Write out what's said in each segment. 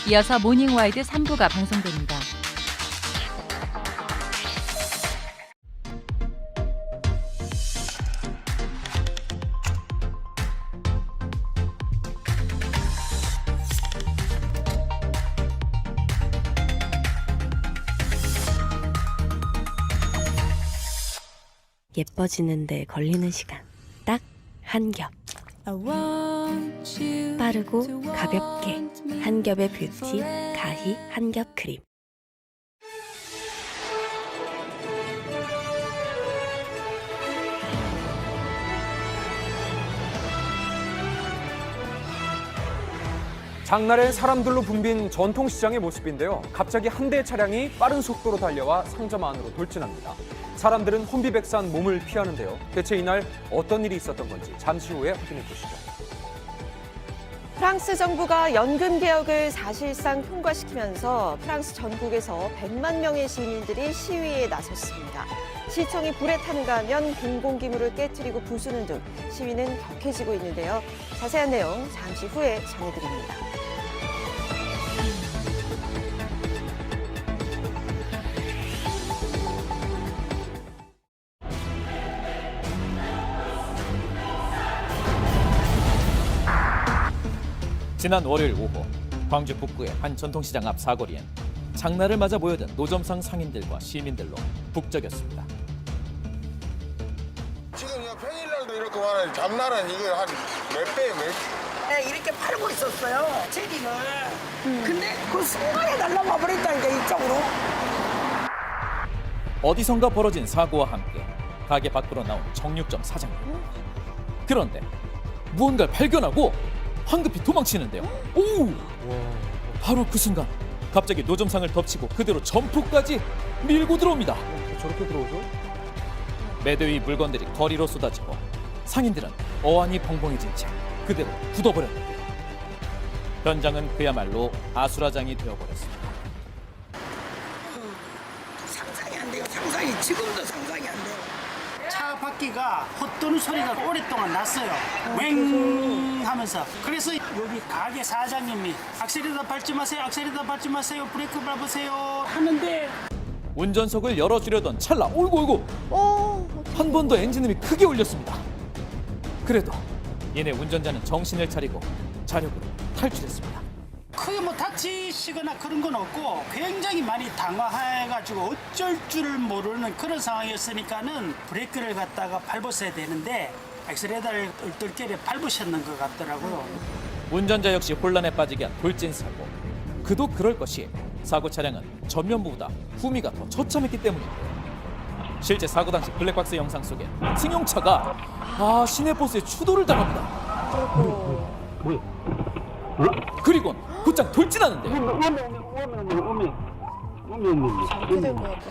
이어서 모닝와이드 3부가 방송됩니다. 예뻐지는데 걸리는 시간 딱 한 겹. 빠르고 가볍게 한 겹의 뷰티 가히 한 겹 크림. 장날엔 사람들로 붐빈 전통시장의 모습인데요. 갑자기 한 대의 차량이 빠른 속도로 달려와 상점 안으로 돌진합니다. 사람들은 혼비백산 몸을 피하는데요. 대체 이날 어떤 일이 있었던 건지 잠시 후에 확인해 보시죠. 프랑스 정부가 연금 개혁을 사실상 통과시키면서 프랑스 전국에서 100만 명의 시민들이 시위에 나섰습니다. 시청이 불에 타는가 하면 공공기물을 깨뜨리고 부수는 등 시위는 격해지고 있는데요. 자세한 내용 잠시 후에 전해드립니다. 지난 월요일 오후 광주 북구의 한 전통시장 앞 사거리엔 장날을 맞아 모여든 노점상 상인들과 시민들로 북적였습니다. 지금 평일날도 이렇게 많아요. 장날은 이거 한 몇 배, 네, 이렇게 팔고 있었어요, 체딩을. 근데 그 순간에 날라와 버렸다니까, 이쪽으로. 어디선가 벌어진 사고와 함께 가게 밖으로 나온 정육점 사장님. 그런데 무언가를 발견하고 황급히 도망치는데요. 오! 바로 그 순간 갑자기 노점상을 덮치고 그대로 점프까지 밀고 들어옵니다. 저렇게 들어오죠? 매대 위 물건들이 거리로 쏟아지고 상인들은 어안이 벙벙해진 채 그대로 굳어버렸는데요. 현장은 그야말로 아수라장이 되어버렸습니다. 상상이 안 돼요, 상상이. 지금도 상상이 안 돼요. 차 바퀴가 헛도는 소리가 오랫동안 났어요. 웽 하면서. 그래서 여기 가게 사장님이 악셀에다 밟지 마세요, 악셀에다 밟지 마세요, 브레이크 밟으세요 하는데 운전석을 열어주려던 찰나 어이구 한 번 더 엔진음이 크게 울렸습니다. 그래도 이내 운전자는 정신을 차리고 자력으로 탈출했습니다. 크게 뭐 다치시거나 그런 건 없고 굉장히 많이 당황해가지고 어쩔 줄을 모르는 그런 상황이었으니까는 브레이크를 갖다가 밟았어야 되는데 액셀에다를 얼떨결에 밟으셨는 것 같더라고요. 운전자 역시 혼란에 빠지게 한 돌진 사고. 그도 그럴 것이 사고 차량은 전면부보다 후미가 더 처참했기 때문인데요. 실제 사고 당시 블랙박스 영상 속에 승용차가 시내버스에 추돌을 당합니다. 그리곤 곧장 돌진하는데요.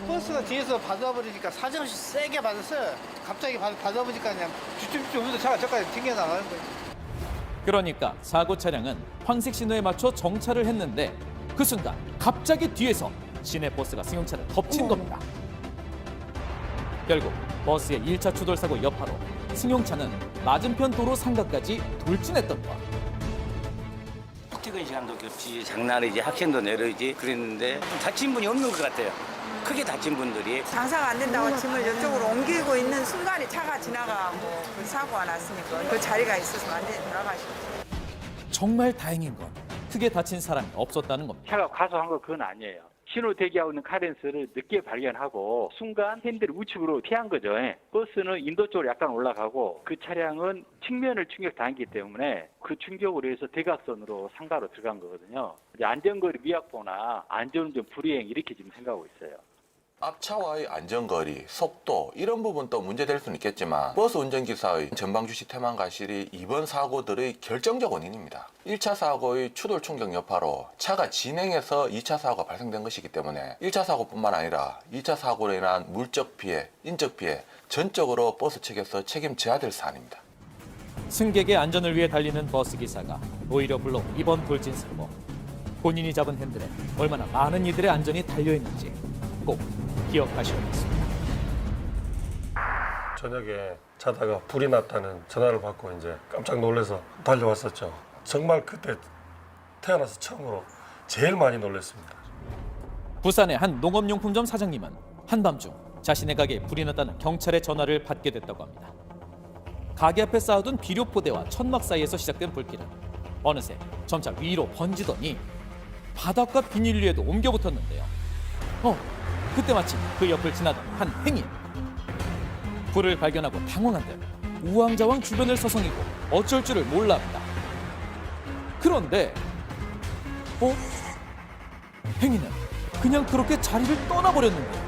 버스가 뒤에서 받아버리니까 사정없이 세게 받았어요. 갑자기 받아버리니까 그냥 쭈쭈쭈 하면서 차가 저까지 튕겨나가는 거예요. 그러니까 사고 차량은 황색 신호에 맞춰 정차를 했는데 그 순간 갑자기 뒤에서 시내버스가 승용차를 덮친 겁니다. 결국 버스의 1차 추돌 사고 여파로 승용차는 맞은편 도로 상가까지 돌진했던 것. 퇴근 시간도 겹치 장날에 이제 학생도 내려오지 그랬는데 다친 분이 없는 것 같아요. 크게 다친 분들이. 장사가 안 된다고 짐을 이쪽으로 옮기고 있는 순간에 차가 지나가고 그 사고가 났으니까 그 자리가 있어서 완전히 돌아가셨죠. 정말 다행인 건 크게 다친 사람이 없었다는 겁니다. 차가 과소한 건 그건 아니에요. 신호 대기하고 있는 카렌스를 늦게 발견하고 순간 핸들 우측으로 피한 거죠. 버스는 인도 쪽으로 약간 올라가고 그 차량은 측면을 충격당했기 때문에 그 충격으로 해서 대각선으로 상가로 들어간 거거든요. 이제 안전거리 미확보나 안전운전 불이행 이렇게 지금 생각하고 있어요. 앞차와의 안전거리, 속도 이런 부분도 문제될 수는 있겠지만 버스 운전기사의 전방주시 태만 과실이 이번 사고들의 결정적 원인입니다. 1차 사고의 추돌 충격 여파로 차가 진행해서 2차 사고가 발생된 것이기 때문에 1차 사고뿐만 아니라 2차 사고로 인한 물적 피해, 인적 피해 전적으로 버스 측에서 책임져야 될 사안입니다. 승객의 안전을 위해 달리는 버스 기사가 오히려 불러온 이번 돌진 사고. 본인이 잡은 핸들에 얼마나 많은 이들의 안전이 달려있는지 꼭 기억하셔야겠습니다. 저녁에 자다가 불이 났다는 전화를 받고 이제 깜짝 놀라서 달려왔었죠. 정말 그때 태어나서 처음으로 제일 많이 놀랐습니다. 부산의 한 농업용품점 사장님은 한밤중 자신의 가게에 불이 났다는 경찰의 전화를 받게 됐다고 합니다. 가게 앞에 쌓아둔 비료포대와 천막 사이에서 시작된 불길은 어느새 점차 위로 번지더니 바닥과 비닐 위에도 옮겨 붙었는데요. 그때 마침 그 옆을 지나던 한 행인. 불을 발견하고 당황한 듯 우왕좌왕 주변을 서성이고 어쩔 줄을 몰라 합니다. 그런데 행인은 그냥 그렇게 자리를 떠나버렸는데요.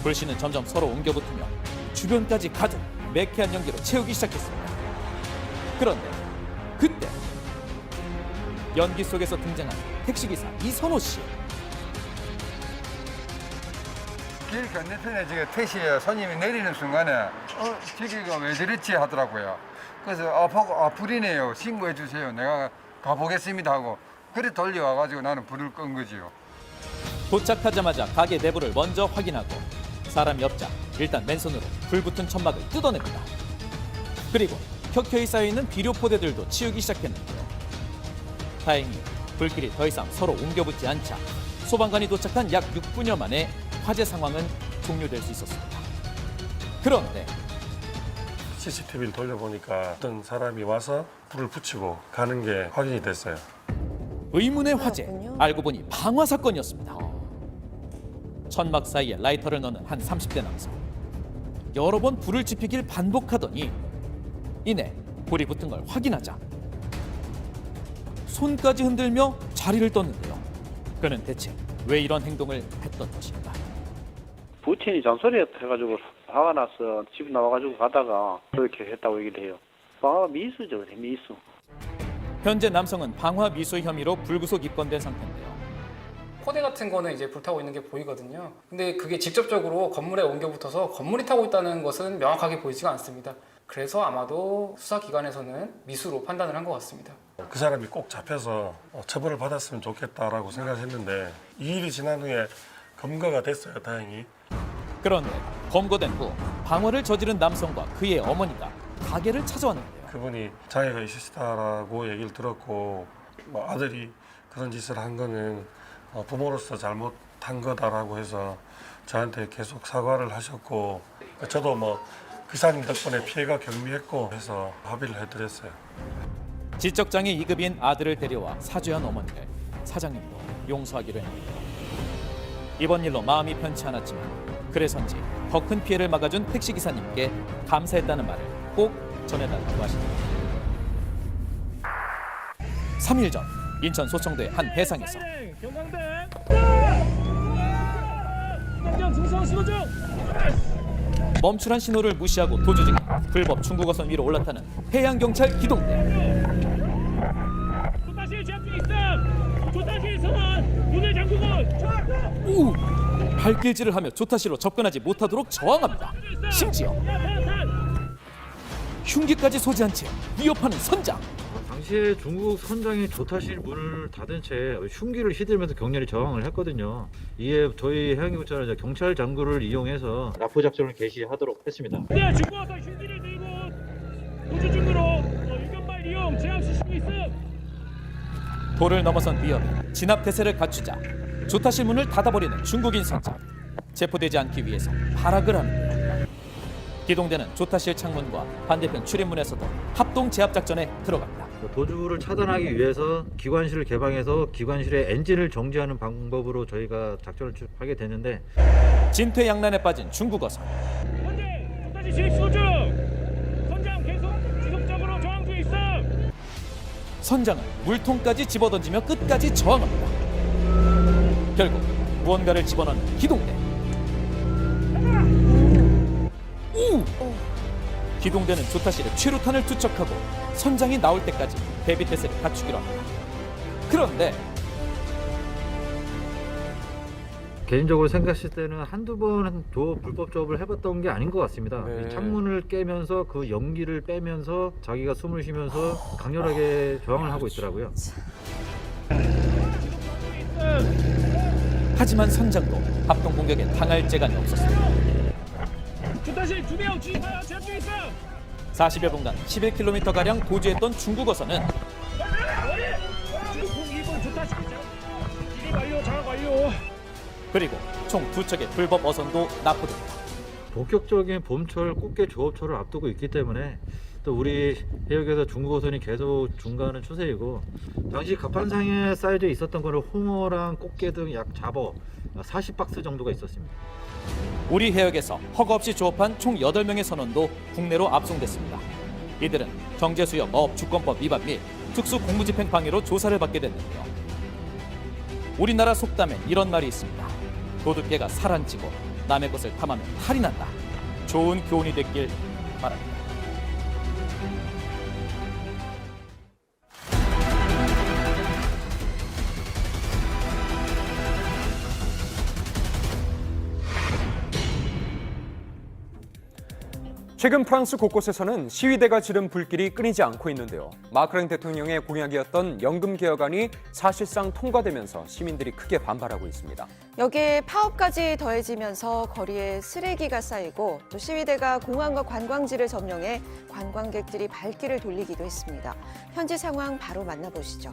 불씨는 점점 서로 옮겨붙으며 주변까지 가득 매캐한 연기로 채우기 시작했습니다. 그런데 그때 연기 속에서 등장한 택시기사 이선호 씨. 길 건너편에 지금 택시에 손님이 내리는 순간에 저기가 왜 저랬지 하더라고요. 그래서 불이네요. 신고해 주세요. 내가 가보겠습니다 하고 그래 돌려와가지고 나는 불을 끈 거지요. 도착하자마자 가게 내부를 먼저 확인하고 사람이 없자 일단 맨손으로 불붙은 천막을 뜯어냅니다. 그리고 켜켜이 쌓여있는 비료포대들도 치우기 시작했는데요. 다행히 불길이 더 이상 서로 옮겨붙지 않자 소방관이 도착한 약 6분여 만에 화재 상황은 종료될 수 있었습니다. 그런데 CCTV를 돌려보니까 어떤 사람이 와서 불을 붙이고 가는 게 확인이 됐어요. 의문의 화재, 알고 보니 방화 사건이었습니다. 천막 사이에 라이터를 넣는 한 30대 남성. 여러 번 불을 지피길 반복하더니 이내 불이 붙은 걸 확인하자 손까지 흔들며 자리를 떴는데요. 그는 대체 왜 이런 행동을 했던 것인가? 부친이 잔소리 해가지고 화가 나서 집 나와가지고 가다가 그렇게 했다고 얘기를 해요. 방화 미수죠, 미수. 현재 남성은 방화 미수 혐의로 불구속 입건된 상태인데요. 포대 같은 거는 이제 불타고 있는 게 보이거든요. 근데 그게 직접적으로 건물에 옮겨 붙어서 건물이 타고 있다는 것은 명확하게 보이지가 않습니다. 그래서 아마도 수사기관에서는 미수로 판단을 한 것 같습니다. 그 사람이 꼭 잡혀서 처벌을 받았으면 좋겠다라고 생각했는데 이 일이 지난 후에 검거가 됐어요, 다행히. 그런데 검거된 후 방화를 저지른 남성과 그의 어머니가 가게를 찾아왔는데요. 그분이 장애가 있으시다라고 얘기를 들었고 아들이 그런 짓을 한 거는 부모로서 잘못한 거다라고 해서 저한테 계속 사과를 하셨고 저도 기사님 덕분에 피해가 경미했고 해서 합의를 해드렸어요. 지적장애 2급인 아들을 데려와 사죄한 어머니를 사장님도 용서하기로 했는데 이번 일로 마음이 편치 않았지만 그래서인지 더 큰 피해를 막아준 택시기사님께 감사했다는 말을 꼭 전해달라고 하시더라고요. 3일 전 인천 소청도의 한 해상에서 멈추란 신호를 무시하고 도주 중에 불법 중국어선 위로 올라타는 해양경찰 기동대. 발길질을 하며 조타시로 접근하지 못하도록 저항합니다. 심지어 흉기까지 소지한 채 위협하는 선장. 당시에 중국 선장이 조타실 문을 닫은 채 흉기를 휘둘면서 격렬히 저항을 했거든요. 이에 저희 해양경찰은 경찰 장구를 이용해서 납포 작전을 개시하도록 했습니다. 네, 중국어서 흉기를 들고 도주 중으로 유견발 이용 제한 시키고 있음. 도를 넘어선 위협에 진압 태세를 갖추자 조타실 문을 닫아버리는 중국인 선장. 체포되지 않기 위해서 발악을 합니다. 기동대는 조타실 창문과 반대편 출입문에서도 합동 제압 작전에 들어갑니다. 도주를 차단하기 위해서 기관실을 개방해서 기관실의 엔진을 정지하는 방법으로 저희가 작전을 하게 됐는데 진퇴양난에 빠진 중국어선. 현재 조타실 진입 시도 중. 선장 계속 지속적으로 저항 중에 있어. 선장은 물통까지 집어던지며 끝까지 저항합니다. 결국 무언가를 집어넣는 기동대. 기동대는 조타실에 최루탄을 투척하고 선장이 나올 때까지 대비 태세를 갖추기로 합니다. 그런데 개인적으로 생각했을 때는 한두 번 불법 조업을 해봤던 게 아닌 것 같습니다. 이 창문을 깨면서 그 연기를 빼면서 자기가 숨을 쉬면서 강렬하게 저항을 하고 있더라고요. 하지만 선장도 합동 공격에 당할 재간이 없었습니다. 조타실 2명 주의하여 제압 중에 있어. 40여 분간 11km가량 도주했던 중국어선은 작업 완료, 작업 완료. 그리고 총 2척의 불법 어선도 납포됩니다. 본격적인 봄철 꽃게 조업철을 앞두고 있기 때문에 또 우리 해역에서 중국 어선이 계속 증가하는 추세이고, 당시 갑판상에 쌓여져 있었던 거는 홍어랑 꽃게 등 약 잡어 40박스 정도가 있었습니다. 우리 해역에서 허가 없이 조업한 총 8명의 선원도 국내로 압송됐습니다. 이들은 경제수역 어업주권법 위반 및 특수공무집행 방해로 조사를 받게 됐는데요. 우리나라 속담엔 이런 말이 있습니다. 도둑개가 살안치고 남의 것을 탐하면 탈이 난다. 좋은 교훈이 됐길 바랍니다. 최근 프랑스 곳곳에서는 시위대가 지른 불길이 끊이지 않고 있는데요. 마크롱 대통령의 공약이었던 연금 개혁안이 사실상 통과되면서 시민들이 크게 반발하고 있습니다. 여기에 파업까지 더해지면서 거리에 쓰레기가 쌓이고 또 시위대가 공항과 관광지를 점령해 관광객들이 발길을 돌리기도 했습니다. 현지 상황 바로 만나보시죠.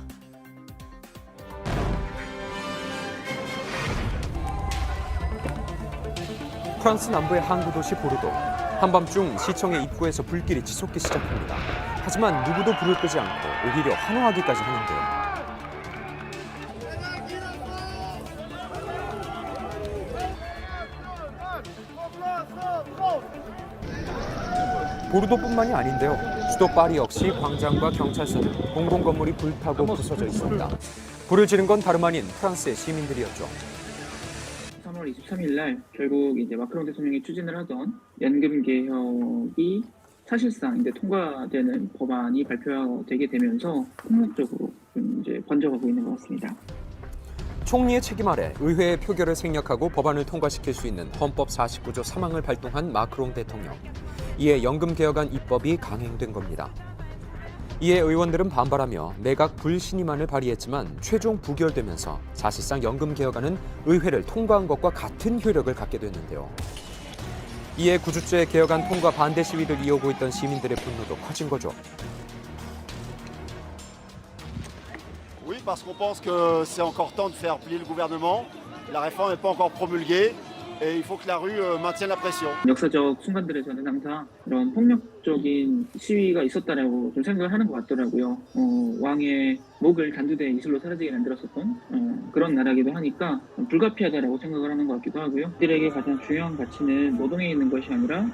프랑스 남부의 항구 도시 보르도. 한밤중 시청의 입구에서 불길이 치솟기 시작합니다. 하지만 누구도 불을 끄지 않고 오히려 환호하기까지 하는데요. 보르도뿐만이 아닌데요. 수도 파리 역시 광장과 경찰서 등 공공건물이 불타고 부서져 있습니다. 불을 지른 건 다름 아닌 프랑스의 시민들이었죠. 3월 23일 날 결국 이제 마크롱 대통령이 추진을 하던 연금 개혁이 사실상 이제 통과되는 법안이 발표되게 되면서 폭력적으로 좀 이제 번져가고 있는 것 같습니다. 총리의 책임 아래 의회의 표결을 생략하고 법안을 통과시킬 수 있는 헌법 49조 3항을 발동한 마크롱 대통령. 이에 연금 개혁안 입법이 강행된 겁니다. 이에 의원들은 반발하며 내각 불신임안을 발의했지만 최종 부결되면서 사실상 연금 개혁안은 의회를 통과한 것과 같은 효력을 갖게 됐는데요. 이에 9주째 개혁안 통과 반대 시위를 이어오고 있던 시민들의 분노도 커진 거죠. Oui, parce qu'on pense que c'est encore temps de faire plier le gouvernement. La réforme n'est pas encore promulguée et il faut que la rue maintienne la pression. 역사적 순간들에서는 항상 이런 폭력적인 시위가 있었다라고 좀 생각을 하는 것 같더라고요. 왕의 목을 단두대 이슬로 사라지게 만들었었던 그런 나라기도 하니까 불가피하다라고 생각을 하는 것 같기도 하고요. 이들에게 가장 중요한 가치는 노동에 있는 것이 아니라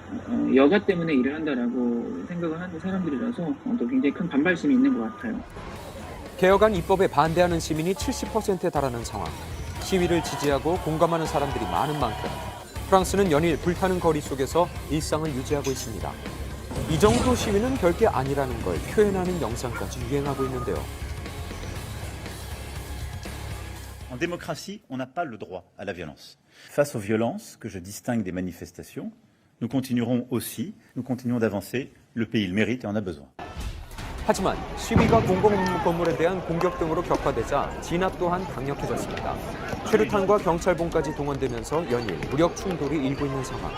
여가 때문에 일을 한다라고 생각을 하는 사람들이라서 또 굉장히 큰 반발심이 있는 것 같아요. 개혁안 입법에 반대하는 시민이 70%에 달하는 상황. 시위를 지지하고 공감하는 사람들이 많은 만큼 프랑스는 연일 불타는 거리 속에서 일상을 유지하고 있습니다. 이 정도 시위는 별게 아니라는 걸 표현하는 영상까지 유행하고 있는데요. En démocratie, on n'a pas le droit à la violence. Face aux violences que je distingue des manifestations, nous continuons d'avancer. Le pays le mérite et en a besoin. 하지만 시위가 공공건물에 대한 공격 등으로 격화되자 진압 또한 강력해졌습니다. 최루탄과 경찰봉까지 동원되면서 연일 무력 충돌이 일고 있는 상황.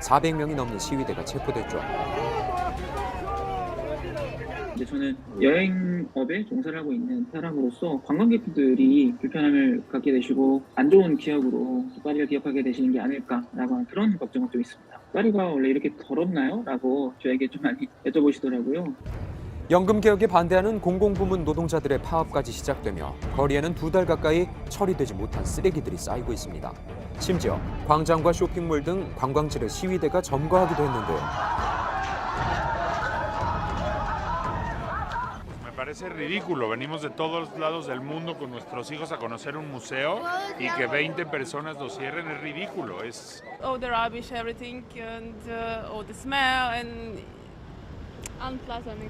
400명이 넘는 시위대가 체포됐죠. 이제 저는 여행업에 종사를 하고 있는 사람으로서 관광객들이 불편함을 갖게 되시고 안 좋은 기억으로 파리를 기억하게 되시는 게 아닐까라고 하는 그런 걱정은 좀 있습니다. 파리가 원래 이렇게 더럽나요? 라고 저에게 좀 많이 여쭤보시더라고요. 연금 개혁에 반대하는 공공부문 노동자들의 파업까지 시작되며 거리에는 2달 가까이 처리되지 못한 쓰레기들이 쌓이고 있습니다. 심지어 광장과 쇼핑몰 등 관광지를 시위대가 점거하기도 했는데요. Me parece ridículo. Venimos de todos lados del mundo con nuestros hijos a conocer un museo y que 20 personas lo cierren es ridículo. Es all the rubbish, everything, and all the smell and unpleasant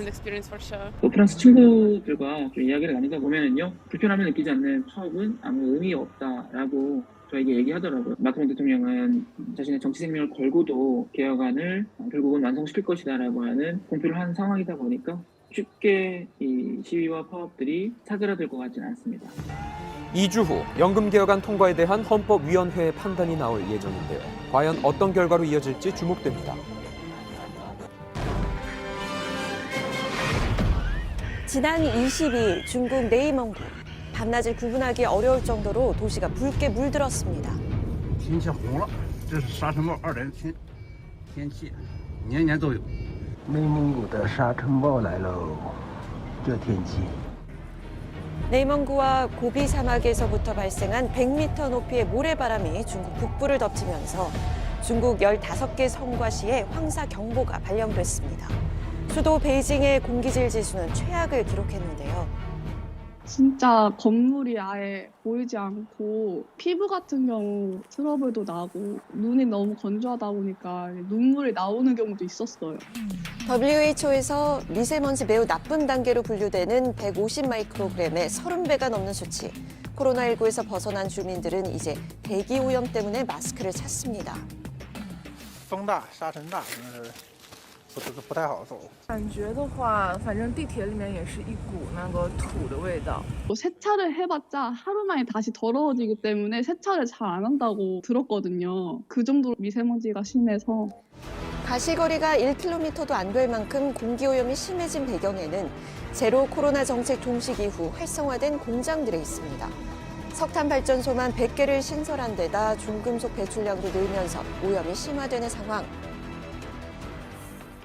experience for sure. 또 프랑스 친구들과 좀 이야기를 나누다 보면은요, 불편함을 느끼지 않는 파업은 아무 의미 없다라고 저에게 얘기하더라고요. 마크롱 대통령은 자신의 정치 생명을 걸고도 개혁안을 결국은 완성시킬 것이다라고 하는 공표를 한 상황이다 보니까 쉽게 이 시위와 파업들이 사그라들 것 같지는 않습니다. 2주 후 연금 개혁안 통과에 대한 헌법위원회의 판단이 나올 예정인데요. 과연 어떤 결과로 이어질지 주목됩니다. 지난 22일 중국 네이멍구 밤낮을 구분하기 어려울 정도로 도시가 붉게 물들었습니다. 天气红了，这是沙尘暴2连天气，年年都有。内蒙古的沙尘暴来喽，这天气。 네이먼구와 고비 사막에서부터 발생한 100m 높이의 모래바람이 중국 북부를 덮치면서 중국 15개 성과 시에 황사경보가 발령됐습니다. 수도 베이징의 공기질 지수는 최악을 기록했는데요. 진짜 건물이 아예 보이지 않고 피부 같은 경우 트러블도 나고 눈이 너무 건조하다 보니까 눈물이 나오는 경우도 있었어요. WHO에서 미세먼지 매우 나쁜 단계로 분류되는 150 마이크로그램의 30배가 넘는 수치. 코로나19에서 벗어난 주민들은 이제 대기 오염 때문에 마스크를 찾습니다. 风大沙尘大，不太好走。感觉的话，反正地铁里面也是一股那个土的味道。 세차를 해봤자 하루 만에 다시 더러워지기 때문에 세차를 잘 안 한다고 들었거든요. 그 정도로 미세먼지가 심해서. 가시거리가 1km도 안 될 만큼 공기오염이 심해진 배경에는 제로 코로나 정책 종식 이후 활성화된 공장들이 있습니다. 석탄 발전소만 100개를 신설한 데다 중금속 배출량도 늘면서 오염이 심화되는 상황.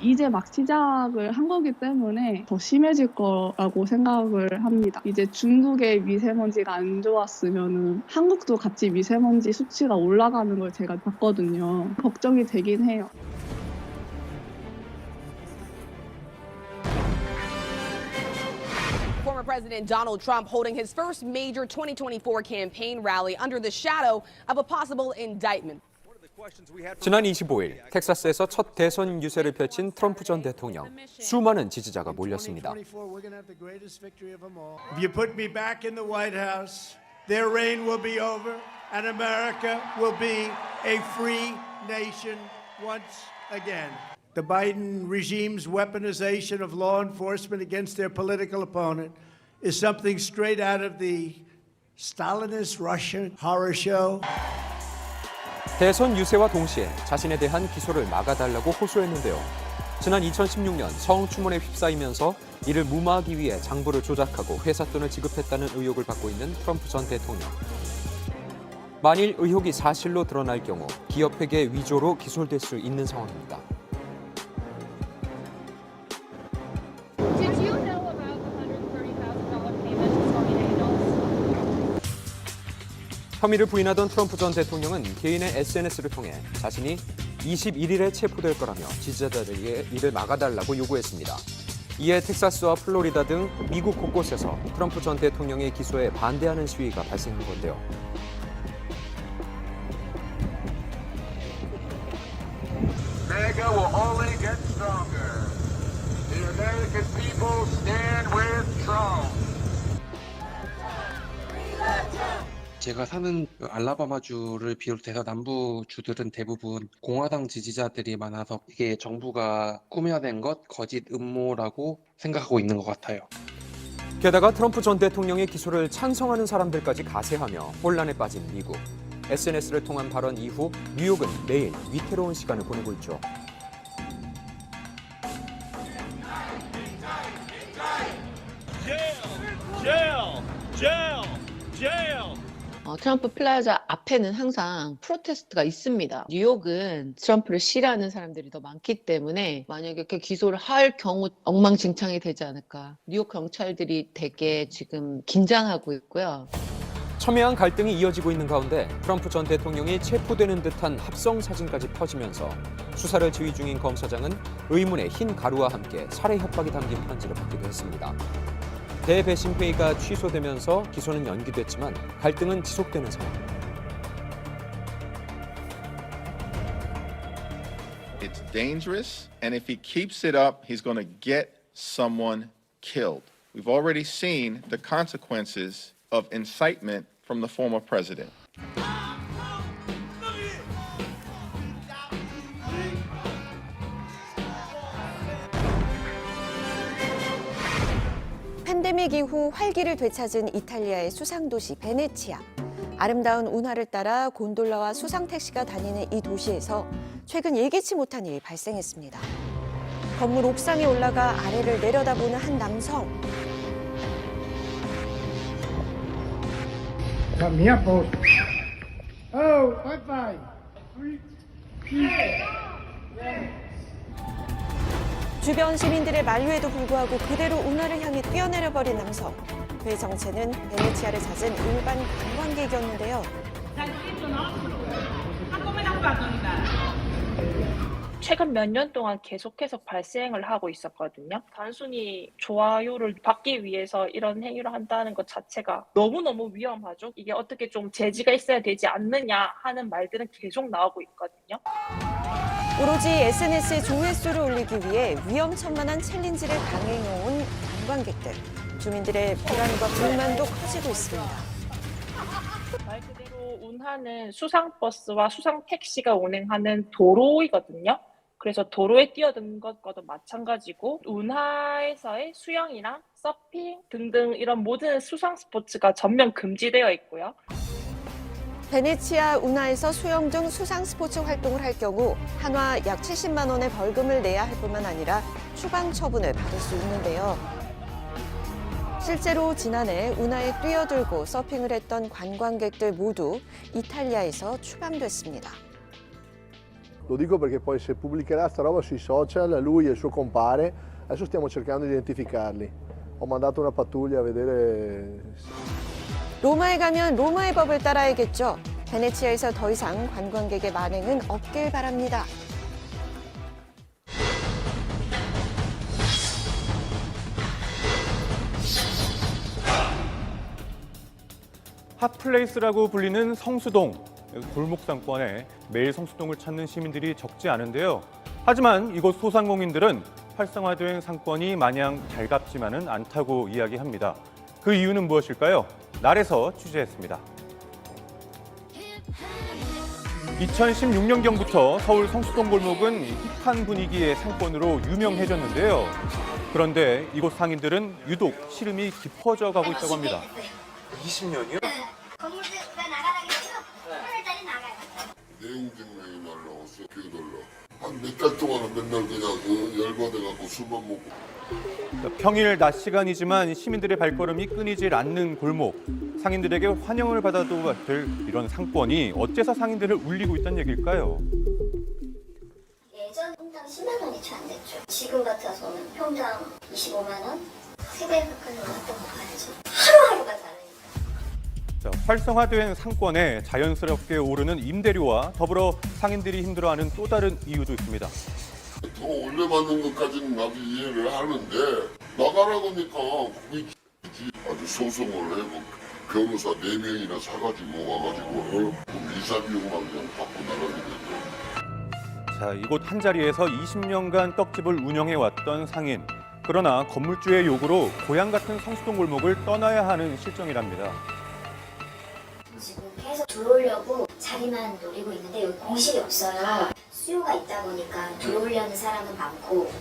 이제 막 시작을 한 거기 때문에 더 심해질 거라고 생각을 합니다. 이제 중국의 미세먼지가 안 좋았으면은 한국도 같이 미세먼지 수치가 올라가는 걸 제가 봤거든요. 걱정이 되긴 해요. Former President Donald Trump holding his first major 2024 campaign rally under the shadow of a possible indictment. 지난 25일 텍사스에서 첫 대선 유세를 펼친 트럼프 전 대통령. 수많은 지지자가 몰렸습니다. If you put me back in the White House, their reign will be over and America will be a free nation once again. The Biden regime's weaponization of law enforcement against their political opponent is something straight out of the Stalinist Russian horror show. 대선 유세와 동시에 자신에 대한 기소를 막아달라고 호소했는데요. 지난 2016년 성추문에 휩싸이면서 이를 무마하기 위해 장부를 조작하고 회사 돈을 지급했다는 의혹을 받고 있는 트럼프 전 대통령. 만일 의혹이 사실로 드러날 경우 기업회계 위조로 기소될 수 있는 상황입니다. Did you know about the $130,000 payment to Stormy Daniels? 혐의를 부인하던 트럼프 전 대통령은 개인의 SNS를 통해 자신이 21일에 체포될 거라며 지지자들에게 이를 막아달라고 요구했습니다. 이에 텍사스와 플로리다 등 미국 곳곳에서 트럼프 전 대통령의 기소에 반대하는 시위가 발생한 건데요. MAGA will only get stronger. The American people stand with Trump. 제가 사는 알라바마주를 비롯해서 남부 주들은 대부분 공화당 지지자들이 많아서 이게 정부가 꾸며낸 것, 거짓 음모라고 생각하고 있는 것 같아요. 게다가 트럼프 전 대통령의 기소를 찬성하는 사람들까지 가세하며 혼란에 빠진 미국. SNS를 통한 발언 이후 뉴욕은 매일 위태로운 시간을 보내고 있죠. 트럼프 플라자 앞에는 항상 프로테스트가 있습니다. 뉴욕은 트럼프를 싫어하는 사람들이 더 많기 때문에 만약에 이렇게 기소를 할 경우 엉망진창이 되지 않을까. 뉴욕 경찰들이 되게 지금 긴장하고 있고요. 첨예한 갈등이 이어지고 있는 가운데 트럼프 전 대통령이 체포되는 듯한 합성 사진까지 퍼지면서 수사를 지휘 중인 검사장은 의문의 흰 가루와 함께 살해 협박이 담긴 편지를 받기도 했습니다. 대배심 회의가 취소되면서 기소는 연기됐지만 갈등은 지속되는 상황입니다. It's dangerous, and if he keeps it up, he's going to get someone killed. We've already seen the consequences of incitement from the former president. 팬데믹 이후 활기를 되찾은 이탈리아의 수상도시 베네치아. 아름다운 운하를 따라 곤돌라와 수상택시가 다니는 이 도시에서 최근 예기치 못한 일이 발생했습니다. 건물 옥상에 올라가 아래를 내려다보는 한 남성. Me up, boss. Oh, bye-bye. 주변 시민들의 만류에도 불구하고 그대로 운하를 향해 뛰어내려버린 남성. 그의 정체는 베네치아를 찾은 일반 관광객이었는데요. 최근 몇 년 동안 계속해서 발생을 하고 있었거든요. 단순히 좋아요를 받기 위해서 이런 행위를 한다는 것 자체가 너무너무 위험하죠. 이게 어떻게 좀 제지가 있어야 되지 않느냐 하는 말들은 계속 나오고 있거든요. 오로지 SNS에 조회수를 올리기 위해 위험천만한 챌린지를 강행해온 관광객들. 주민들의 불안과 불만도 커지고 있습니다. 말 그대로 운하는 수상버스와 수상택시가 운행하는 도로이거든요. 그래서 도로에 뛰어든 것과도 마찬가지고 운하에서의 수영이랑 서핑 등등 이런 모든 수상 스포츠가 전면 금지되어 있고요. 베네치아 운하에서 수영 등 수상 스포츠 활동을 할 경우 한화 약 70만 원의 벌금을 내야 할 뿐만 아니라 추방 처분을 받을 수 있는데요. 실제로 지난해 운하에 뛰어들고 서핑을 했던 관광객들 모두 이탈리아에서 추방됐습니다. Lo dico perché poi se pubblicherà sta roba sui social, lui e il suo compare, adesso stiamo cercando di identificarli. Ho mandato una pattuglia a vedere. 로마에 가면 로마의 법을 따라야겠죠. 베네치아에서 더 이상 관광객의 만행은 없길 바랍니다. 핫플레이스라고 불리는 성수동. 골목 상권에 매일 성수동을 찾는 시민들이 적지 않은데요. 하지만 이곳 소상공인들은 활성화된 상권이 마냥 달갑지만은 않다고 이야기합니다. 그 이유는 무엇일까요? 날에서 취재했습니다. 2016년경부터 서울 성수동 골목은 힙한 분위기의 상권으로 유명해졌는데요. 그런데 이곳 상인들은 유독 시름이 깊어져 가고 있다고 합니다. 20년이요? 내용증명이 날라왔어. 한 몇 달 동안은 맨날 그냥 열받아갖고 술만 먹고. 평일 낮 시간이지만 시민들의 발걸음이 끊이질 않는 골목. 상인들에게 환영을 받아도 될 이런 상권이 어째서 상인들을 울리고 있다는 얘기일까요? 예전 평당 10만 원이 채 안 됐죠. 지금 같아서는 평당 25만 원? 3배 가까이 올랐다고 봐야죠. 하루하루가 다르니까. 자, 활성화된 상권에 자연스럽게 오르는 임대료와 더불어 상인들이 힘들어하는 또 다른 이유도 있습니다. 더 올려받는 것까지는 나도 이해를 하는데 나가라고 하니까 그게 아주 소송을 해고 변호사 4명이나 사가지고 와가지고 이사 비용만 그냥 받고 나가게 되죠. 자, 이곳 한자리에서 20년간 떡집을 운영해왔던 상인. 그러나 건물주의 요구로 고향 같은 성수동 골목을 떠나야 하는 실정이랍니다. 지금 계속 들어오려고 자리만 노리고 있는데 여기 공실이 없어요. 수요가 있다 보니까 들어오려는 사람은 많고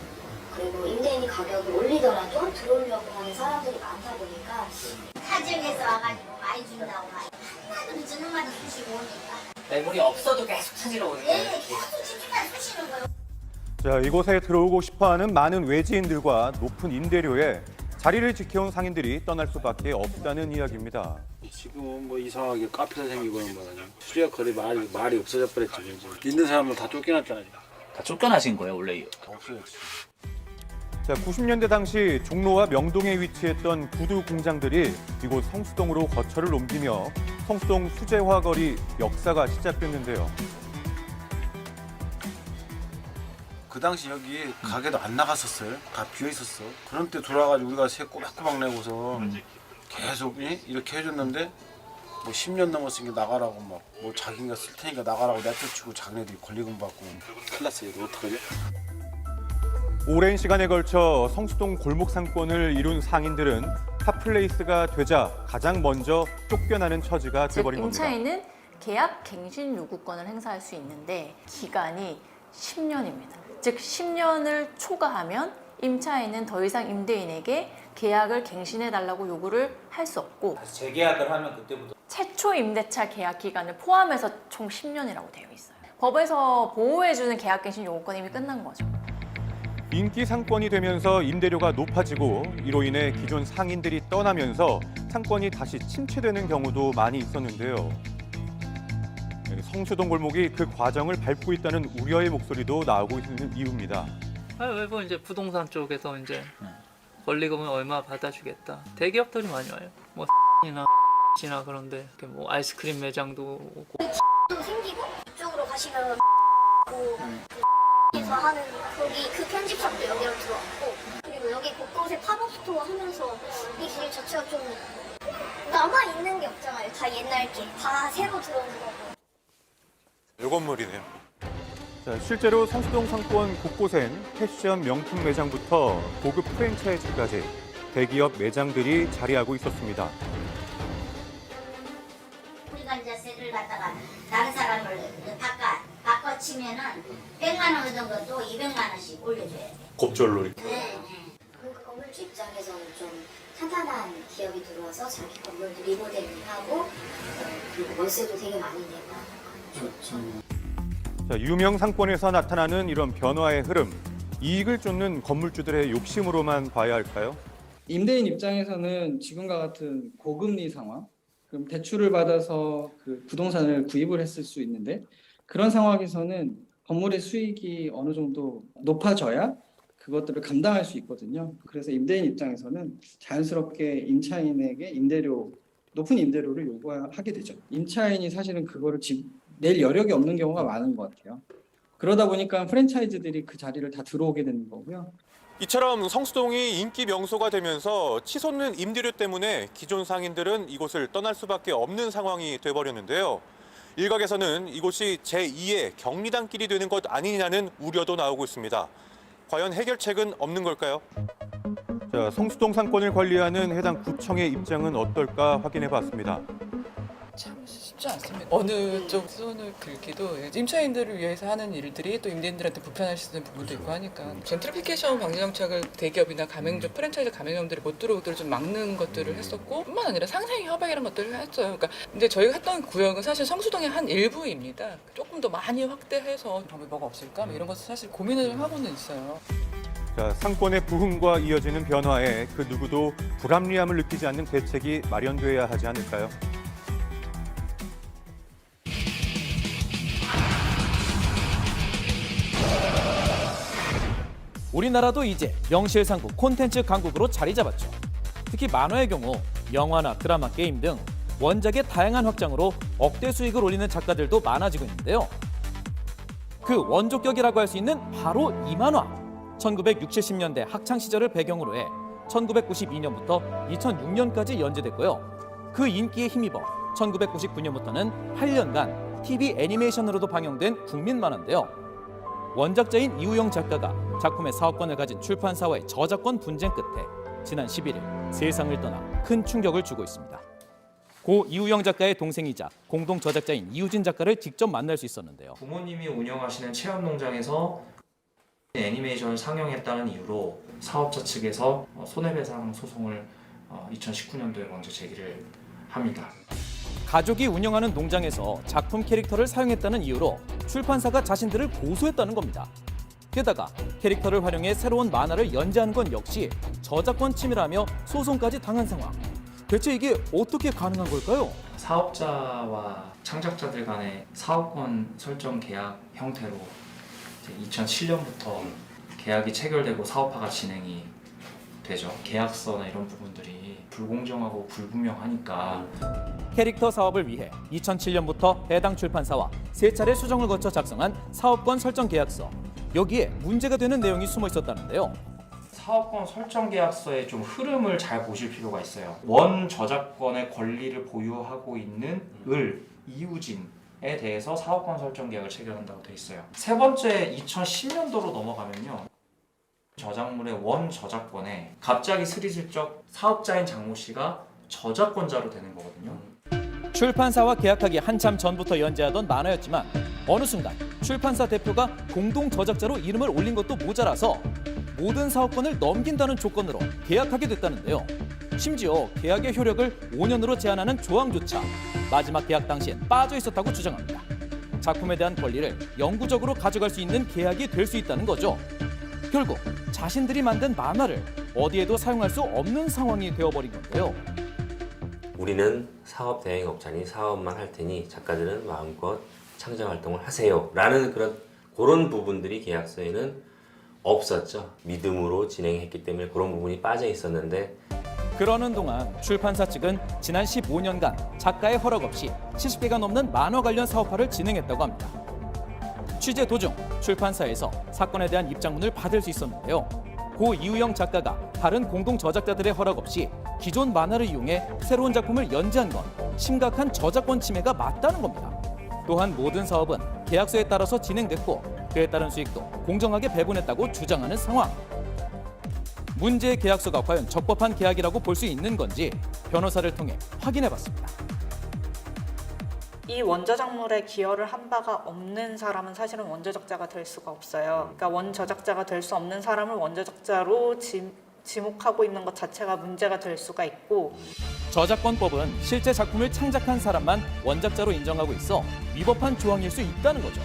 그리고 임대인이 가격을 올리더라도 들어오려고 하는 사람들이 많다 보니까 타 지역에서 와가지고 많이 준다고 하나도 늦은 음마다 쑤시고 오니까 매물이 없어도 계속 찾으러 오는 거예요? 네, 계속 집중만 쑤시는 거예요. 자, 이곳에 들어오고 싶어하는 많은 외지인들과 높은 임대료에 자리를 지켜온 상인들이 떠날 수밖에 없다는 이야기입니다. 지금은 뭐 이상하게 카페가 생기고 그런 거는 수리학 거리 말이 없어져 버렸죠. 이제 있는 사람들 다 쫓겨났잖아요. 다 쫓겨나신 거예요, 원래? 없어졌지. 자, 90년대 당시 종로와 명동에 위치했던 구두 공장들이 이곳 성수동으로 거처를 옮기며 성수동 수제화 거리 역사가 시작됐는데요. 그 당시 여기 가게도 안 나갔었어요. 다 비어 있었어. 그런 때 돌아가지고 우리가 새 꼬박꼬박 내고서 계속 이렇게 해줬는데 뭐 10년 넘었으니까 나가라고 막 뭐 자기가 쓸 테니까 나가라고 내쫓고 자기네들이 권리금 받고 큰일 났어요. 이거 어떡하지? 오랜 시간에 걸쳐 성수동 골목 상권을 이룬 상인들은 핫플레이스가 되자 가장 먼저 쫓겨나는 처지가 돼버린 겁니다. 임차인은 계약 갱신 요구권을 행사할 수 있는데 기간이 10년입니다. 즉 10년을 초과하면 임차인은 더 이상 임대인에게 계약을 갱신해달라고 요구를 할 수 없고 재계약을 하면 그때부터 최초 임대차 계약 기간을 포함해서 총 10년이라고 되어 있어요. 법에서 보호해주는 계약갱신 요구권이 이미 끝난 거죠. 인기 상권이 되면서 임대료가 높아지고 이로 인해 기존 상인들이 떠나면서 창건이 다시 침체되는 경우도 많이 있었는데요. 성수동 골목이 그 과정을 밟고 있다는 우려의 목소리도 나오고 있는 이유입니다. 뭐 이제 부동산 쪽에서 이제 권리금은 얼마 받아주겠다. 대기업들이 많이 와요. 뭐 이나 지나 그런데 이렇게 뭐 아이스크림 매장도 오고. 또 생기고 이쪽으로 가시면 에서 하는 거기 그 편집샵도 여기로 들어왔고 그리고 여기 곳곳에 팝업 스토어 하면서 이 길 자체가 좀 남아 있는 게 없잖아요. 다 옛날 길, 다 새로 들어온 거고. 요 건물이네요. 자, 실제로 성수동 상권 곳곳엔 패션 명품 매장부터 고급 프랜차이즈까지 대기업 매장들이 자리하고 있었습니다. 우리가 이제 세를 갖다가 다른 사람을 바꿔 치면은 100만 원 얻은 것도 200만 원씩 올려줘야 돼. 곱절로 이렇게. 네. 그 건물주 입장에서는 좀 탄탄한 기업이 들어와서 자기 건물도 리모델링하고 그리고 월세도 되게 많이 내고 좋죠. 자, 유명 상권에서 나타나는 이런 변화의 흐름, 이익을 쫓는 건물주들의 욕심으로만 봐야 할까요? 임대인 입장에서는 지금과 같은 고금리 상황, 그럼 대출을 받아서 그 부동산을 구입을 했을 수 있는데 그런 상황에서는 건물의 수익이 어느 정도 높아져야 그것들을 감당할 수 있거든요. 그래서 임대인 입장에서는 자연스럽게 임차인에게 높은 임대료를 요구하게 되죠. 임차인이 사실은 그거를 낼 여력이 없는 경우가 많은 것 같아요. 그러다 보니까 프랜차이즈들이 그 자리를 다 들어오게 되는 거고요. 이처럼 성수동이 인기 명소가 되면서 치솟는 임대료 때문에 기존 상인들은 이곳을 떠날 수밖에 없는 상황이 돼버렸는데요. 일각에서는 이곳이 제2의 격리단길이 되는 것 아니냐는 우려도 나오고 있습니다. 과연 해결책은 없는 걸까요? 자, 성수동 상권을 관리하는 해당 구청의 입장은 어떨까 확인해봤습니다. 참 쉽지 않습니다. 어느 쪽 손을 긁기도 임차인들을 위해서 하는 일들이 또 임대인들한테 불편할 수 있는 부분도 있고 하니까 젠트리피케이션 방지 정책을 대기업이나 가맹점, 프랜차이즈 가맹점들이 못 들어오도록 좀 막는 것들을 했었고 뿐만 아니라 상생 협약 이런 것들을 했어요. 그러니까 근데 저희가 했던 구역은 사실 성수동의 한 일부입니다. 조금 더 많이 확대해서 방법이 뭐가 없을까? 이런 것을 사실 고민을 좀 하고는 있어요. 자, 상권의 부흥과 이어지는 변화에 그 누구도 불합리함을 느끼지 않는 대책이 마련돼야 하지 않을까요? 우리나라도 이제 명실상부 콘텐츠 강국으로 자리 잡았죠. 특히 만화의 경우 영화나 드라마, 게임 등 원작의 다양한 확장으로 억대 수익을 올리는 작가들도 많아지고 있는데요. 그 원조격이라고 할 수 있는 바로 이 만화. 1960, 70년대 학창 시절을 배경으로 해 1992년부터 2006년까지 연재됐고요. 그 인기에 힘입어 1999년부터는 8년간 TV 애니메이션으로도 방영된 국민 만화인데요. 원작자인 이우영 작가가 작품의 사업권을 가진 출판사와의 저작권 분쟁 끝에 지난 11일 세상을 떠나 큰 충격을 주고 있습니다. 고 이우영 작가의 동생이자 공동 저작자인 이우진 작가를 직접 만날 수 있었는데요. 부모님이 운영하시는 체험농장에서 애니메이션을 상영했다는 이유로 사업자 측에서 손해배상 소송을 2019년도에 먼저 제기를 합니다. 가족이 운영하는 농장에서 작품 캐릭터를 사용했다는 이유로 출판사가 자신들을 고소했다는 겁니다. 게다가 캐릭터를 활용해 새로운 만화를 연재하는 건 역시 저작권 침해라며 소송까지 당한 상황. 대체 이게 어떻게 가능한 걸까요? 사업자와 창작자들 간의 사업권 설정 계약 형태로 2007년부터 계약이 체결되고 사업화가 진행이 되죠. 계약서나 이런 부분들이 불공정하고 불분명하니까 캐릭터 사업을 위해 2007년부터 해당 출판사와 3차례 수정을 거쳐 작성한 사업권 설정 계약서. 여기에 문제가 되는 내용이 숨어 있었다는데요. 사업권 설정 계약서의 좀 흐름을 잘 보실 필요가 있어요. 원 저작권의 권리를 보유하고 있는 이우진에 대해서 사업권 설정 계약을 체결한다고 돼 있어요. 세 번째 2010년도로 넘어가면요. 저작물의 원 저작권에 갑자기 스리슬쩍 사업자인 장모 씨가 저작권자로 되는 거거든요. 출판사와 계약하기 한참 전부터 연재하던 만화였지만 어느 순간 출판사 대표가 공동 저작자로 이름을 올린 것도 모자라서 모든 사업권을 넘긴다는 조건으로 계약하게 됐다는데요. 심지어 계약의 효력을 5년으로 제한하는 조항조차 마지막 계약 당시엔 빠져 있었다고 주장합니다. 작품에 대한 권리를 영구적으로 가져갈 수 있는 계약이 될 수 있다는 거죠. 결국 자신들이 만든 만화를 어디에도 사용할 수 없는 상황이 되어버린 건데요. 우리는 사업 대행업자니 사업만 할 테니 작가들은 마음껏 창작 활동을 하세요 라는 그런 부분들이 계약서에는 없었죠. 믿음으로 진행했기 때문에 그런 부분이 빠져 있었는데, 그러는 동안 출판사 측은 지난 15년간 작가의 허락 없이 70개가 넘는 만화 관련 사업화를 진행했다고 합니다. 취재 도중 출판사에서 사건에 대한 입장문을 받을 수 있었는데요. 고 이우영 작가가 다른 공동 저작자들의 허락 없이 기존 만화를 이용해 새로운 작품을 연재한 건 심각한 저작권 침해가 맞다는 겁니다. 또한 모든 사업은 계약서에 따라서 진행됐고 그에 따른 수익도 공정하게 배분했다고 주장하는 상황. 문제의 계약서가 과연 적법한 계약이라고 볼 수 있는 건지 변호사를 통해 확인해봤습니다. 이 원저작물에 기여를 한 바가 없는 사람은 사실은 원저작자가 될 수가 없어요. 그러니까 원저작자가 될 수 없는 사람을 원저작자로 지목하고 있는 것 자체가 문제가 될 수가 있고, 저작권법은 실제 작품을 창작한 사람만 원작자로 인정하고 있어 위법한 조항일 수 있다는 거죠.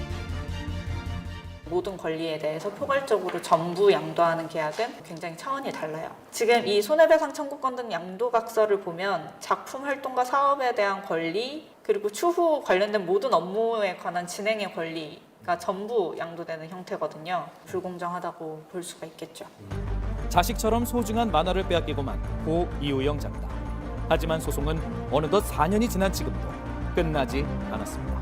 모든 권리에 대해서 포괄적으로 전부 양도하는 계약은 굉장히 차원이 달라요. 지금 이 손해배상 청구권 등 양도각서를 보면 작품 활동과 사업에 대한 권리, 그리고 추후 관련된 모든 업무에 관한 진행의 권리가 전부 양도되는 형태거든요. 불공정하다고 볼 수가 있겠죠. 자식처럼 소중한 만화를 빼앗기고만 고 이우영 작가. 하지만 소송은 어느덧 4년이 지난 지금도 끝나지 않았습니다.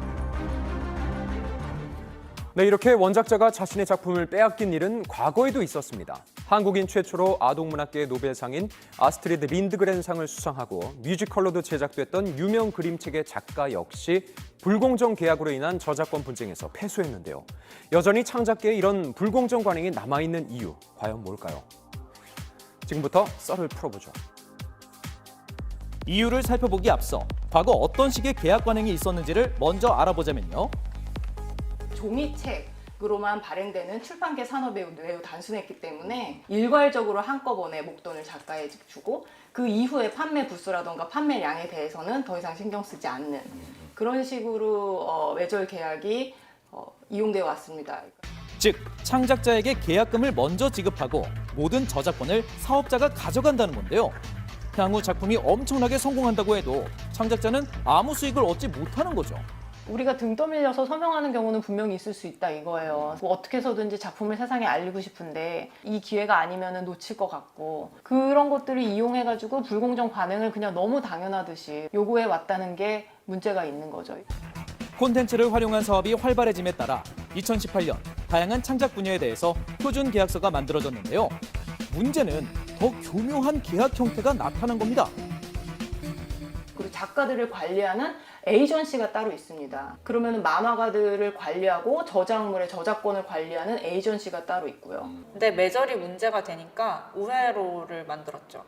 네, 이렇게 원작자가 자신의 작품을 빼앗긴 일은 과거에도 있었습니다. 한국인 최초로 아동문학계의 노벨상인 아스트리드 린드그렌상을 수상하고 뮤지컬로도 제작됐던 유명 그림책의 작가 역시 불공정 계약으로 인한 저작권 분쟁에서 패소했는데요. 여전히 창작계에 이런 불공정 관행이 남아있는 이유, 과연 뭘까요? 지금부터 썰을 풀어보죠. 이유를 살펴보기 앞서 과거 어떤 식의 계약 관행이 있었는지를 먼저 알아보자면요. 종이책으로만 발행되는 출판계 산업이 매우 단순했기 때문에 일괄적으로 한꺼번에 목돈을 작가에 주고 그 이후에 판매 부수라던가 판매량에 대해서는 더 이상 신경 쓰지 않는 그런 식으로 외절 계약이 이용되어 왔습니다. 즉, 창작자에게 계약금을 먼저 지급하고 모든 저작권을 사업자가 가져간다는 건데요. 향후 작품이 엄청나게 성공한다고 해도 창작자는 아무 수익을 얻지 못하는 거죠. 우리가 등 떠밀려서 서명하는 경우는 분명히 있을 수 있다 이거예요. 뭐 어떻게 해서든지 작품을 세상에 알리고 싶은데 이 기회가 아니면 놓칠 것 같고, 그런 것들을 이용해가지고 불공정 관행을 그냥 너무 당연하듯이 요구해 왔다는 게 문제가 있는 거죠. 콘텐츠를 활용한 사업이 활발해짐에 따라 2018년 다양한 창작 분야에 대해서 표준 계약서가 만들어졌는데요. 문제는 더 교묘한 계약 형태가 나타난 겁니다. 그리고 작가들을 관리하는 에이전시가 따로 있습니다. 그러면 만화가들을 관리하고 저작물의 저작권을 관리하는 에이전시가 따로 있고요. 근데 매절이 문제가 되니까 우회로를 만들었죠.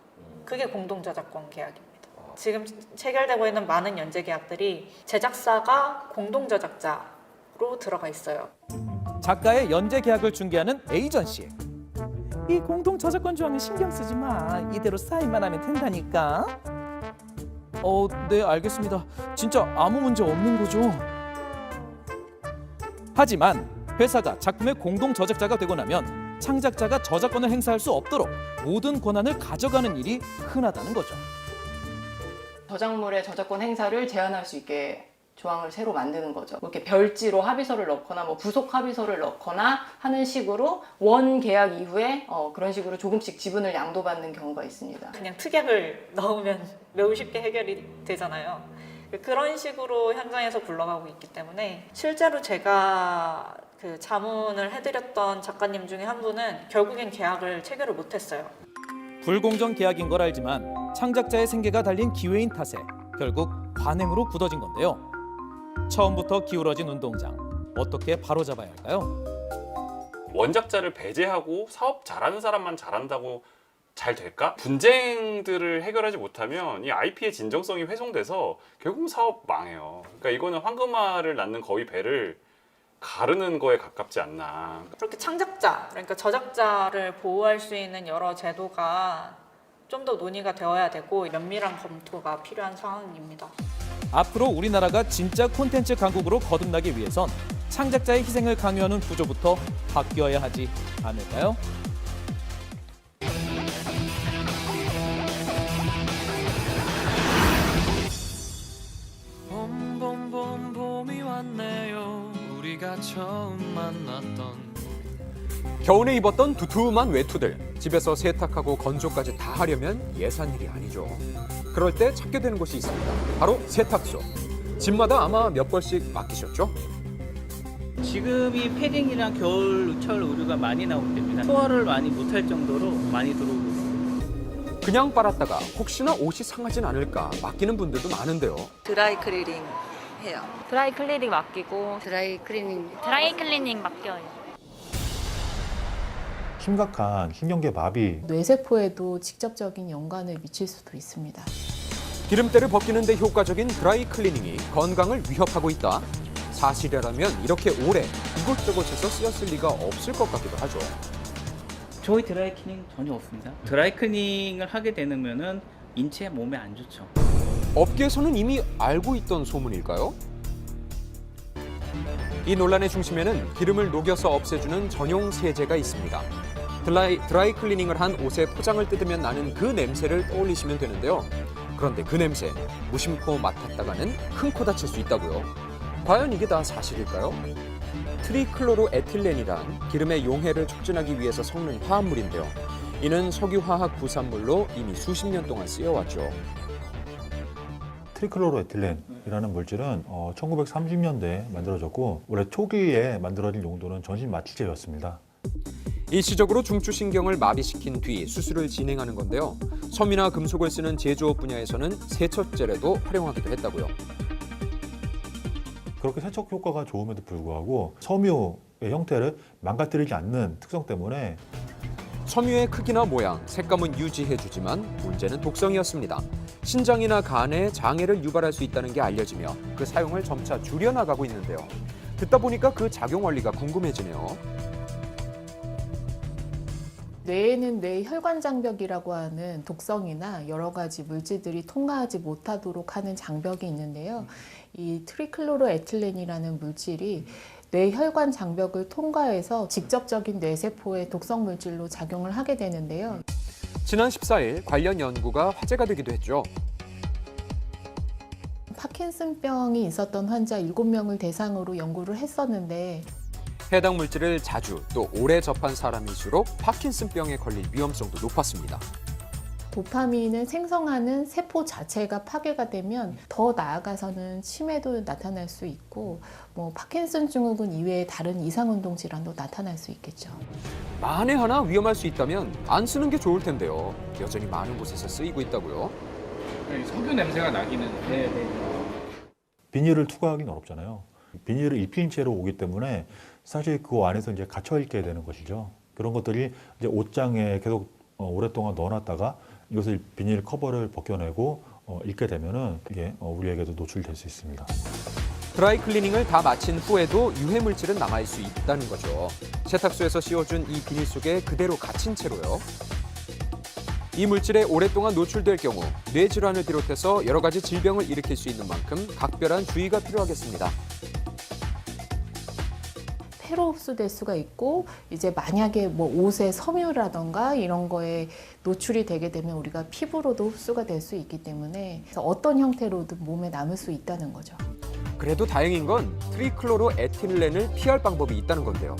그게 공동저작권 계약입니다. 지금 체결되고 있는 많은 연재 계약들이 제작사가 공동저작자로 들어가 있어요. 작가의 연재 계약을 중개하는 에이전시. 이 공동 저작권 조항은 신경 쓰지 마. 이대로 사인만 하면 된다니까. 네, 알겠습니다. 진짜 아무 문제 없는 거죠? 하지만 회사가 작품의 공동 저작자가 되고 나면 창작자가 저작권을 행사할 수 없도록 모든 권한을 가져가는 일이 흔하다는 거죠. 저작물의 저작권 행사를 제한할 수 있게 조항을 새로 만드는 거죠. 이렇게 별지로 합의서를 넣거나 뭐 부속 합의서를 넣거나 하는 식으로 원 계약 이후에 그런 식으로 조금씩 지분을 양도받는 경우가 있습니다. 그냥 특약을 넣으면 매우 쉽게 해결이 되잖아요. 그런 식으로 현장에서 굴러가고 있기 때문에 실제로 제가 그 자문을 해드렸던 작가님 중에 한 분은 결국엔 계약을 체결을 못했어요. 불공정 계약인 걸 알지만 창작자의 생계가 달린 기회인 탓에 결국 관행으로 굳어진 건데요. 처음부터 기울어진 운동장, 어떻게 바로잡아야 할까요? 원작자를 배제하고 사업 잘하는 사람만 잘한다고 잘 될까? 분쟁들을 해결하지 못하면 이 IP의 진정성이 훼손돼서 결국 사업 망해요. 그러니까 이거는 황금알을 낳는 거위 배를 가르는 거에 가깝지 않나. 그렇게 창작자, 그러니까 저작자를 보호할 수 있는 여러 제도가 좀 더 논의가 되어야 되고 면밀한 검토가 필요한 상황입니다. 앞으로 우리나라가 진짜 콘텐츠 강국으로 거듭나기 위해선 창작자의 희생을 강요하는 구조부터 바뀌어야 하지 않을까요? 우리가 처음 만났던 겨울에 입었던 두툼한 외투들, 집에서 세탁하고 건조까지 다 하려면 예산일이 아니죠. 그럴 때 찾게 되는 곳이 있습니다. 바로 세탁소. 집마다 아마 몇 벌씩 맡기셨죠? 지금이 패딩이랑 겨울철 의류가 많이 나오기 때문에 소화를 많이 못할 정도로 많이 들어오고 있습니다. 그냥 빨았다가 혹시나 옷이 상하진 않을까 맡기는 분들도 많은데요. 드라이 클리닝 해요. 드라이 클리닝 맡기고 드라이 클리닝 맡겨요. 심각한 신경계 마비, 뇌세포에도 직접적인 연관을 미칠 수도 있습니다. 기름때를 벗기는 데 효과적인 드라이 클리닝이 건강을 위협하고 있다. 사실이라면 이렇게 오래 이곳저곳에서 쓰였을 리가 없을 것 같기도 하죠. 저희 드라이 클리닝 전혀 없습니다. 드라이 클리닝을 하게 되면은 인체 몸에 안 좋죠. 업계에서는 이미 알고 있던 소문일까요? 이 논란의 중심에는 기름을 녹여서 없애주는 전용 세제가 있습니다. 드라이 클리닝을 한 옷의 포장을 뜯으면 나는 그 냄새를 떠올리시면 되는데요. 그런데 그 냄새 무심코 맡았다가는 큰 코 다칠 수 있다고요. 과연 이게 다 사실일까요? 트리클로로에틸렌이란 기름의 용해를 촉진하기 위해서 섞는 화합물인데요. 이는 석유화학 부산물로 이미 수십 년 동안 쓰여왔죠. 트리클로로에틸렌이라는 물질은 1930년대에 만들어졌고 원래 초기에 만들어진 용도는 전신 마취제였습니다. 일시적으로 중추신경을 마비시킨 뒤 수술을 진행하는 건데요. 섬이나 금속을 쓰는 제조업 분야에서는 세척제로도 활용하기도 했다고요. 그렇게 세척 효과가 좋음에도 불구하고 섬유의 형태를 망가뜨리지 않는 특성 때문에 섬유의 크기나 모양, 색감은 유지해주지만 문제는 독성이었습니다. 신장이나 간에 장애를 유발할 수 있다는 게 알려지며 그 사용을 점차 줄여나가고 있는데요. 듣다 보니까 그 작용 원리가 궁금해지네요. 뇌에는 뇌혈관 장벽이라고 하는 독성이나 여러 가지 물질들이 통과하지 못하도록 하는 장벽이 있는데요. 이 트리클로로에틸렌이라는 물질이 뇌혈관 장벽을 통과해서 직접적인 뇌세포의 독성 물질로 작용을 하게 되는데요. 지난 14일 관련 연구가 화제가 되기도 했죠. 파킨슨병이 있었던 환자 7명을 대상으로 연구를 했었는데 해당 물질을 자주 또 오래 접한 사람일수록 파킨슨병에 걸릴 위험성도 높았습니다. 도파민을 생성하는 세포 자체가 파괴가 되면 더 나아가서는 치매도 나타날 수 있고 파킨슨 증후군 이외에 다른 이상운동 질환도 나타날 수 있겠죠. 만에 하나 위험할 수 있다면 안 쓰는 게 좋을 텐데요. 여전히 많은 곳에서 쓰이고 있다고요. 석유 냄새가 나기는 해. 비닐을 투과하기는 어렵잖아요. 비닐을 입힌 채로 오기 때문에 사실 그 안에서 이제 갇혀 있게 되는 것이죠. 그런 것들이 이제 옷장에 계속 오랫동안 넣어놨다가 이것을 비닐 커버를 벗겨내고 읽게 되면은 이게 우리에게도 노출될 수 있습니다. 드라이 클리닝을 다 마친 후에도 유해 물질은 남아있을 수 있다는 거죠. 세탁소에서 씌워준 이 비닐 속에 그대로 갇힌 채로요. 이 물질에 오랫동안 노출될 경우 뇌질환을 비롯해서 여러 가지 질병을 일으킬 수 있는 만큼 각별한 주의가 필요하겠습니다. 폐로 흡수될 수가 있고 이제 만약에 옷의 섬유라던가 이런 거에 노출이 되게 되면 우리가 피부로도 흡수가 될 수 있기 때문에 어떤 형태로든 몸에 남을 수 있다는 거죠. 그래도 다행인 건 트리클로로에틸렌을 피할 방법이 있다는 건데요.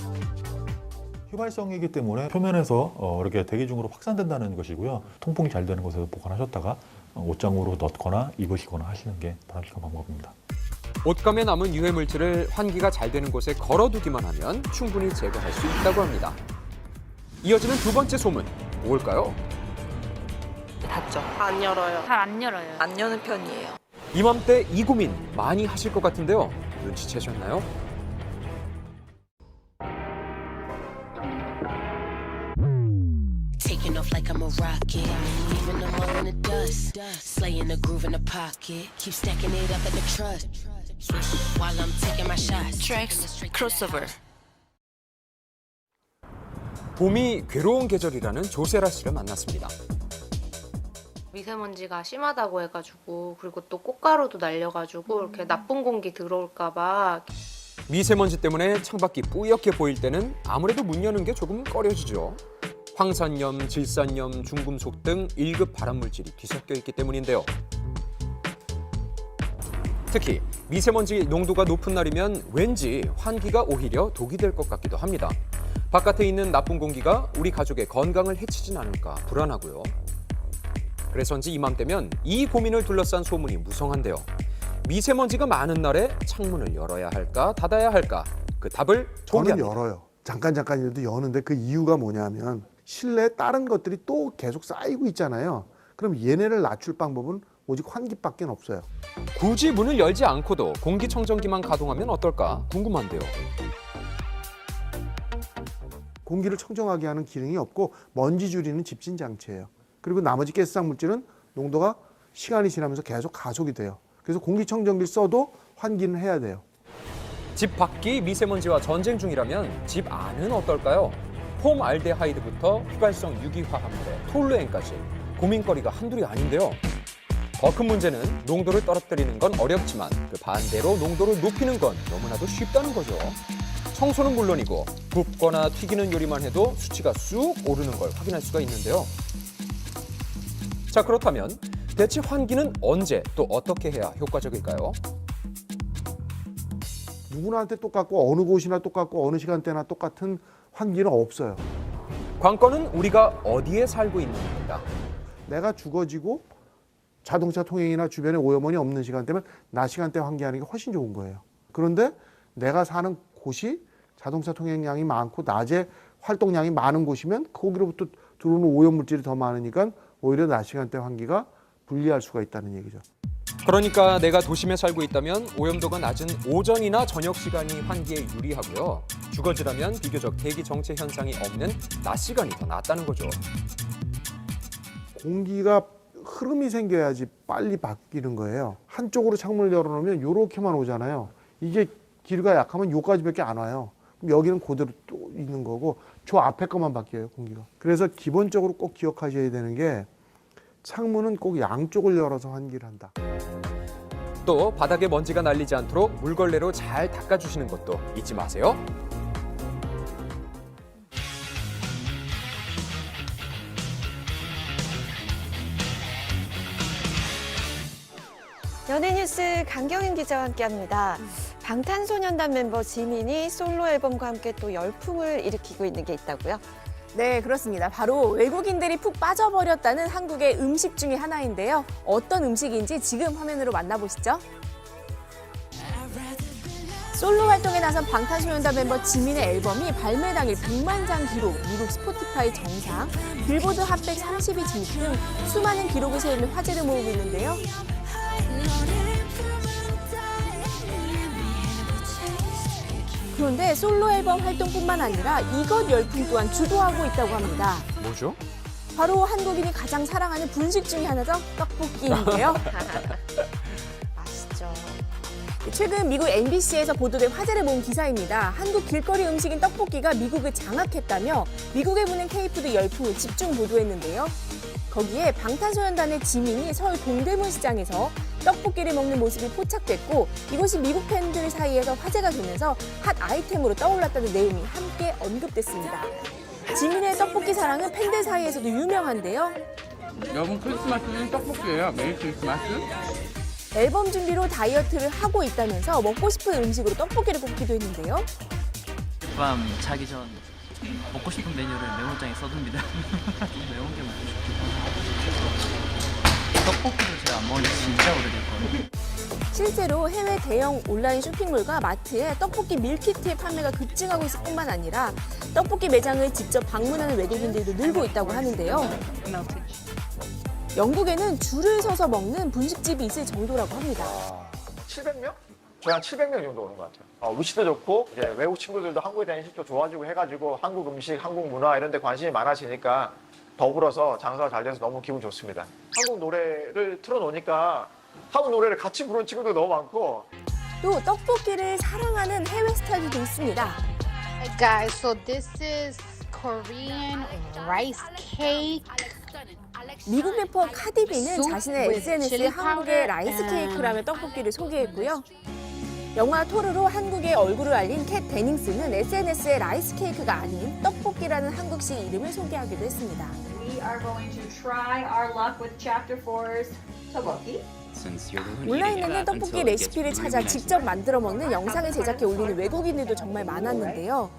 휘발성이기 때문에 표면에서 이렇게 대기 중으로 확산된다는 것이고요. 통풍이 잘 되는 곳에서 보관하셨다가 옷장으로 넣거나 입으시거나 하시는 게 바람직한 방법입니다. 옷감에 남은 유해 물질을 환기가 잘 되는 곳에 걸어두기만 하면 충분히 제거할 수 있다고 합니다. 이어지는 두 번째 소문, 뭘까요? 닫죠. 안 열어요. 잘 안 열어요. 안 여는 편이에요. 이맘때 이 고민 많이 하실 것 같은데요. 눈치채셨나요? Taking off like I'm a rocket, leaving them all in the dust. Slaying the groove in the pocket, keep stacking it up in the trust. While I'm taking my shots. Tracks crossover. 봄이 괴로운 계절이라는 조세라 씨를 만났습니다. 미세먼지가 심하다고 해가지고 그리고 또 꽃가루도 날려가지고 이렇게 나쁜 공기 들어올까봐. 미세먼지 때문에 창밖이 뿌옇게 보일 때는 아무래도 문 여는 게 조금 꺼려지죠. 황산염, 질산염, 중금속 등 1급 발암물질이 뒤섞여 있기 때문인데요. 특히 미세먼지 농도가 높은 날이면 왠지 환기가 오히려 독이 될 것 같기도 합니다. 바깥에 있는 나쁜 공기가 우리 가족의 건강을 해치진 않을까 불안하고요. 그래서인지 이맘때면 이 고민을 둘러싼 소문이 무성한데요. 미세먼지가 많은 날에 창문을 열어야 할까 닫아야 할까? 그 답을 저는 공개합니다. 열어요. 잠깐이라도 여는데 그 이유가 뭐냐면 실내에 다른 것들이 또 계속 쌓이고 있잖아요. 그럼 얘네를 낮출 방법은 오직 환기밖에 없어요. 굳이 문을 열지 않고도 공기청정기만 가동하면 어떨까 궁금한데요. 공기를 청정하게 하는 기능이 없고 먼지 줄이는 집진 장치예요. 그리고 나머지 가스성 물질은 농도가 시간이 지나면서 계속 가속이 돼요. 그래서 공기청정기를 써도 환기는 해야 돼요. 집 밖이 미세먼지와 전쟁 중이라면 집 안은 어떨까요? 폼알데하이드부터 휘발성 유기화합물에 톨루엔까지 고민거리가 한둘이 아닌데요. 더 큰 문제는 농도를 떨어뜨리는 건 어렵지만 그 반대로 농도를 높이는 건 너무나도 쉽다는 거죠. 청소는 물론이고 굽거나 튀기는 요리만 해도 수치가 쑥 오르는 걸 확인할 수가 있는데요. 자, 그렇다면 대체 환기는 언제 또 어떻게 해야 효과적일까요? 누구나한테 똑같고 어느 곳이나 똑같고 어느 시간대나 똑같은 환기는 없어요. 관건은 우리가 어디에 살고 있는 겁니다. 내가 죽어지고 자동차 통행이나 주변에 오염원이 없는 시간대면 낮 시간대 환기하는 게 훨씬 좋은 거예요. 그런데 내가 사는 곳이 자동차 통행량이 많고 낮에 활동량이 많은 곳이면 거기로부터 들어오는 오염물질이 더 많으니까 오히려 낮 시간대 환기가 불리할 수가 있다는 얘기죠. 그러니까 내가 도심에 살고 있다면 오염도가 낮은 오전이나 저녁 시간이 환기에 유리하고요. 주거지라면 비교적 대기 정체 현상이 없는 낮 시간이 더 낫다는 거죠. 공기가 흐름이 생겨야지 빨리 바뀌는 거예요. 한쪽으로 창문을 열어놓으면 이렇게만 오잖아요. 이게 길이가 약하면 여기까지밖에 안 와요. 그럼 여기는 그대로 또 있는 거고 저 앞에 것만 바뀌어요, 공기가. 그래서 기본적으로 꼭 기억하셔야 되는 게 창문은 꼭 양쪽을 열어서 환기를 한다. 또 바닥에 먼지가 날리지 않도록 물걸레로 잘 닦아주시는 것도 잊지 마세요. 연예뉴스 강경인 기자와 함께합니다. 방탄소년단 멤버 지민이 솔로 앨범과 함께 또 열풍을 일으키고 있는 게 있다고요? 네, 그렇습니다. 바로 외국인들이 푹 빠져버렸다는 한국의 음식 중에 하나인데요. 어떤 음식인지 지금 화면으로 만나보시죠. 솔로 활동에 나선 방탄소년단 멤버 지민의 앨범이 발매 당일 100만 장 기록, 미국 스포티파이 정상, 빌보드 핫백 30위 진입 등 수많은 기록을 세우며 화제를 모으고 있는데요. 그런데 솔로 앨범 활동뿐만 아니라 이것 열풍 또한 주도하고 있다고 합니다. 뭐죠? 바로 한국인이 가장 사랑하는 분식 중에 하나죠. 떡볶이인데요. 맛있죠. 최근 미국 MBC에서 보도된 화제를 모은 기사입니다. 한국 길거리 음식인 떡볶이가 미국을 장악했다며 미국에 부는 K푸드 열풍을 집중 보도했는데요. 거기에 방탄소년단의 지민이 서울 동대문 시장에서 떡볶이를 먹는 모습이 포착됐고 이것이 미국 팬들 사이에서 화제가 되면서 핫 아이템으로 떠올랐다는 내용이 함께 언급됐습니다. 지민의 떡볶이 사랑은 팬들 사이에서도 유명한데요. 여러분 크리스마스는 떡볶이예요. 메리 크리스마스. 앨범 준비로 다이어트를 하고 있다면서 먹고 싶은 음식으로 떡볶이를 꼽기도 했는데요. 밤 자기 전 먹고 싶은 메뉴를 메모장에 써둡니다. 매운 게 먹고 싶기도 하고. 떡볶이를 제가 안 먹은 지 진짜 오래됐거든요. 실제로 해외 대형 온라인 쇼핑몰과 마트에 떡볶이 밀키트의 판매가 급증하고 있을 뿐만 아니라 떡볶이 매장을 직접 방문하는 외국인들도 늘고 있다고 하는데요. 영국에는 줄을 서서 먹는 분식집이 있을 정도라고 합니다. 700명? 저희 한 700명 정도 오는 것 같아요. 위치도 좋고 이제 외국 친구들도 한국에 대한 인식도 좋아지고 해가지고 한국 음식, 한국 문화 이런 데 관심이 많아지니까 더불어서 장사가 잘 돼서 너무 기분 좋습니다. 한국 노래를 틀어놓으니까 한국 노래를 같이 부르는 친구도 너무 많고 또 떡볶이를 사랑하는 해외 스타일도 있습니다. Hey guys, so this is Korean rice cake. 미국 래퍼 카디비는 자신의 SNS에 한국의 라이스 케이크라며 떡볶이를 소개했고요. 영화 토르로 한국의 얼굴을 알린 캣 데닝스는 SNS에 라이스 케이크가 아닌 떡볶이라는 한국식 이름을 소개하기도 했습니다. We are going to try our luck with Chapter 4's tteokbokki. 온라인에는 떡볶이 레시피를 찾아 직접 만들어 먹는 영상을 제작해 올리는 외국인들도 정말 많았는데요.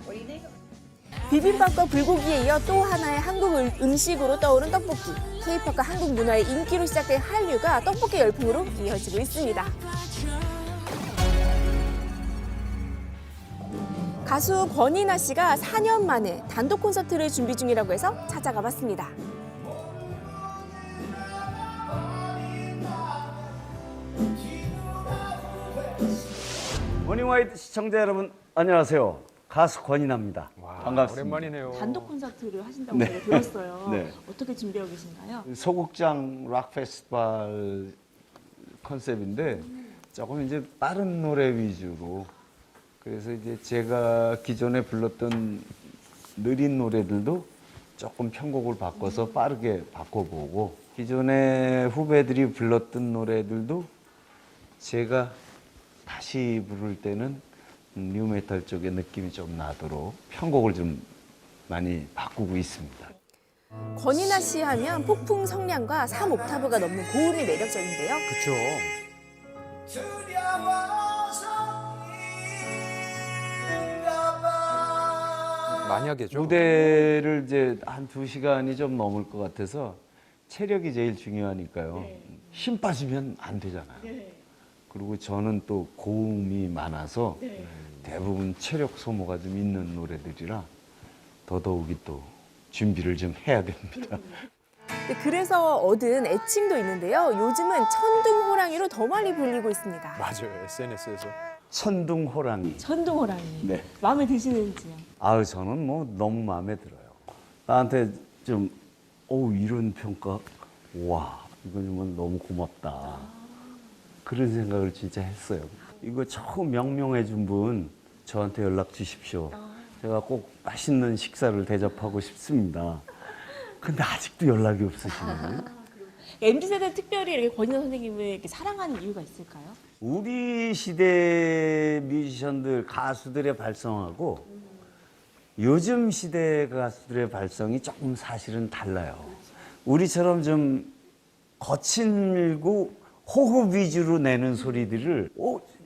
비빔밥과 불고기에 이어 또 하나의 한국 음식으로 떠오른 떡볶이. K-팝과 한국 문화의 인기로 시작된 한류가 떡볶이 열풍으로 이어지고 있습니다. 가수 권이나 씨가 4년 만에 단독 콘서트를 준비 중이라고 해서 찾아가 봤습니다. 모닝와이드 시청자 여러분 안녕하세요. 가수 권이나입니다. 반갑습니다. 오랜만이네요. 단독 콘서트를 하신다고 네. 제가 들었어요. 네. 어떻게 준비하고 계신가요? 소극장 락 페스티벌 컨셉인데 조금 이제 빠른 노래 위주로 그래서 이제 제가 기존에 불렀던 느린 노래들도 조금 편곡을 바꿔서 빠르게 바꿔보고 기존에 후배들이 불렀던 노래들도 제가 다시 부를 때는 뉴메탈 쪽의 느낌이 좀 나도록 편곡을 좀 많이 바꾸고 있습니다. 권이나 씨 하면 폭풍 성량과 3옥타브가 넘는 고음이 매력적인데요. 그렇죠. 만약에죠. 무대를 이제 한 2시간이 좀 넘을 것 같아서 체력이 제일 중요하니까요. 힘 빠지면 안 되잖아요. 그리고 저는 또 고음이 많아서 대부분 체력 소모가 좀 있는 노래들이라 더더욱이 또 준비를 좀 해야 됩니다. 그래서 얻은 애칭도 있는데요. 요즘은 천둥호랑이로 더 많이 불리고 있습니다. 맞아요. SNS에서. 천둥호랑이. 천둥호랑이. 네. 마음에 드시는지요? 아유, 저는 뭐 너무 마음에 들어요. 나한테 좀, 이런 평가? 와, 이건 정말 너무 고맙다. 그런 생각을 진짜 했어요. 이거 처음 명명해 준 분 저한테 연락 주십시오. 제가 꼭 맛있는 식사를 대접하고 싶습니다. 근데 아직도 연락이 없으시네요. MZ세대 특별히 이렇게 권이나 선생님을 이렇게 사랑하는 이유가 있을까요? 우리 시대 뮤지션들, 가수들의 발성하고 요즘 시대 가수들의 발성이 조금 사실은 달라요. 우리처럼 좀 거칠고 호흡 위주로 내는 소리들을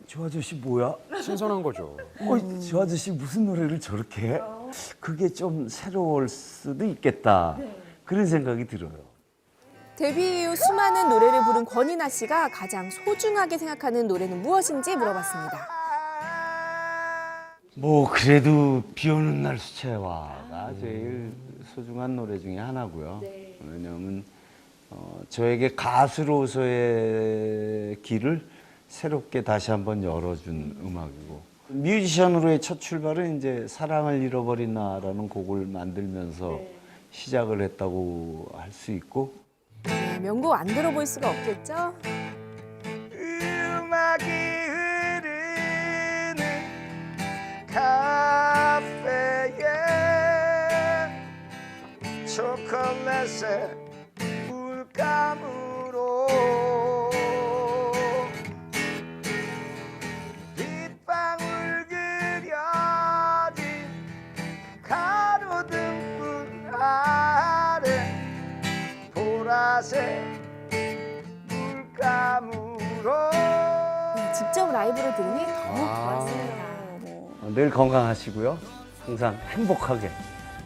저 아저씨 뭐야? 신선한 거죠. 저 아저씨 무슨 노래를 저렇게 해? 그게 좀 새로울 수도 있겠다. 그런 생각이 들어요. 데뷔 이후 수많은 노래를 부른 권이나 씨가 가장 소중하게 생각하는 노래는 무엇인지 물어봤습니다. 뭐 그래도 비 오는 날 수채화가 제일 소중한 노래 중에 하나고요. 왜냐하면 저에게 가수로서의 길을 새롭게 다시 한번 열어준 음악이고 뮤지션으로의 첫 출발은 이제 사랑을 잃어버린 나라는 곡을 만들면서 시작을 했다고 할 수 있고 명곡 안 들어볼 수가 없겠죠? 음악이 흐르는 카페에 초콜릿에 물감으로 빗방울 그려진 가로등불 아래 보라색 물감으로 직접 라이브로 들으니 더욱 좋았습니다. 늘 건강하시고요. 항상 행복하게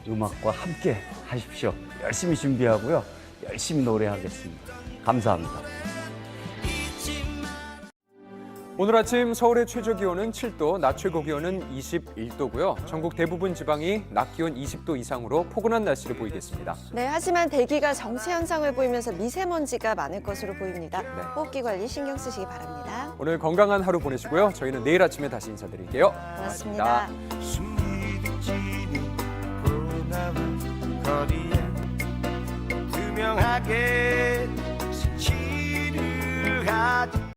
음악과 함께 하십시오. 열심히 준비하고요. 열심히 노래하겠습니다. 감사합니다. 오늘 아침 서울의 최저 기온은 7도, 낮 최고 기온은 21도고요. 전국 대부분 지방이 낮 기온 20도 이상으로 포근한 날씨를 보이겠습니다. 네, 하지만 대기가 정체 현상을 보이면서 미세먼지가 많을 것으로 보입니다. 호흡기 관리 신경 쓰시기 바랍니다. 오늘 건강한 하루 보내시고요. 저희는 내일 아침에 다시 인사드릴게요. 고맙습니다. 투명하게 스치를 하지